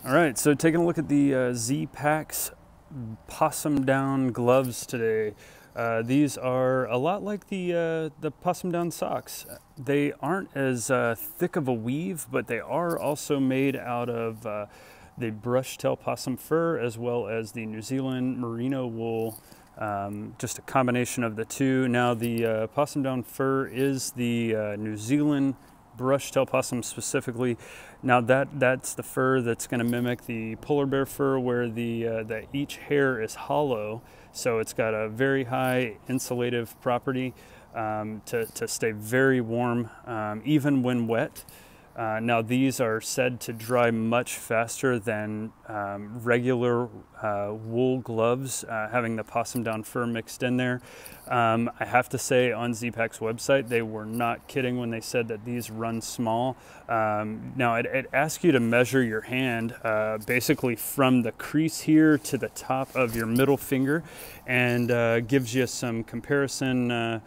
All right, so taking a look at the Zpacks PossumDown gloves today. These are a lot like the PossumDown socks. They aren't as thick of a weave, but they are also made out of the brush-tail possum fur as well as the New Zealand merino wool. Just a combination of the two. Now the PossumDown fur is the New Zealand brush-tail possum specifically. Now that's the fur that's going to mimic the polar bear fur, where the each hair is hollow, so it's got a very high insulative property to stay very warm even when wet. Now these are said to dry much faster than regular wool gloves, having the PossumDown fur mixed in there. I have to say, on Zpacks' website, they were not kidding when they said that these run small. Now it asks you to measure your hand basically from the crease here to the top of your middle finger, and gives you some comparison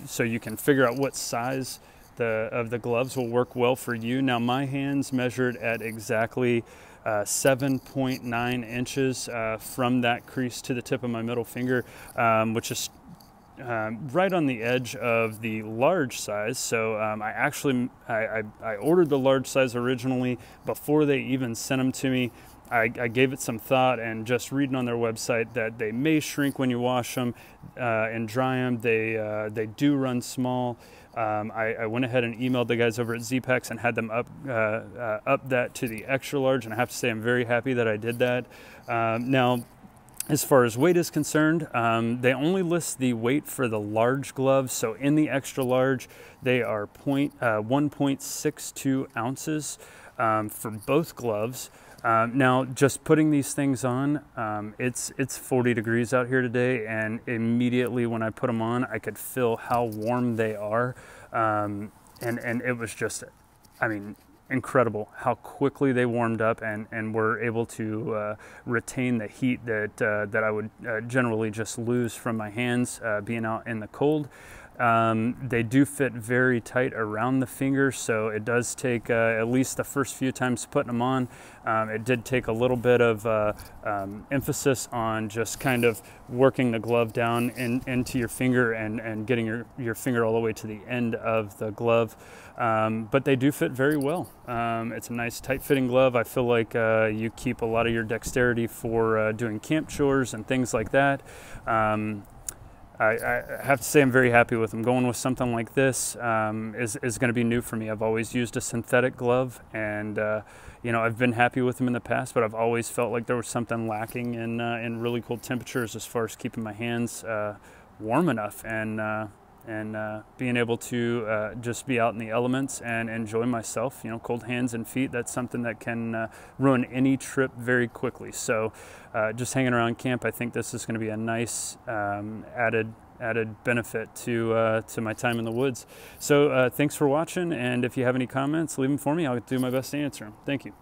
so you can figure out what size of the gloves will work well for you. Now my hands measured at exactly 7.9 inches from that crease to the tip of my middle finger, which is right on the edge of the large size. So I ordered the large size originally before they even sent them to me. I gave it some thought, and just reading on their website that they may shrink when you wash them and dry them. They do run small. I went ahead and emailed the guys over at Zpacks and had them up that to the extra large, and I have to say I'm very happy that I did that. Now, as far as weight is concerned, they only list the weight for the large gloves. So in the extra large, they are 1.62 ounces for both gloves. Now, just putting these things on, it's 40 degrees out here today, and immediately when I put them on, I could feel how warm they are, and it was just, I mean, incredible how quickly they warmed up and were able to retain the heat that I would generally just lose from my hands being out in the cold. They do fit very tight around the fingers, so it does take at least the first few times putting them on. It did take a little bit of emphasis on just kind of working the glove down into your finger and getting your finger all the way to the end of the glove. But they do fit very well. It's a nice tight fitting glove. I feel like you keep a lot of your dexterity for doing camp chores and things like that. I have to say I'm very happy with them. Going with something like this is going to be new for me. I've always used a synthetic glove, and you know, I've been happy with them in the past, but I've always felt like there was something lacking in really cold temperatures as far as keeping my hands warm enough and being able to just be out in the elements and enjoy myself. You know, cold hands and feet, that's something that can ruin any trip very quickly. So just hanging around camp, I think this is going to be a nice added benefit to my time in the woods. So thanks for watching, and if you have any comments, leave them for me. I'll do my best to answer them. Thank you.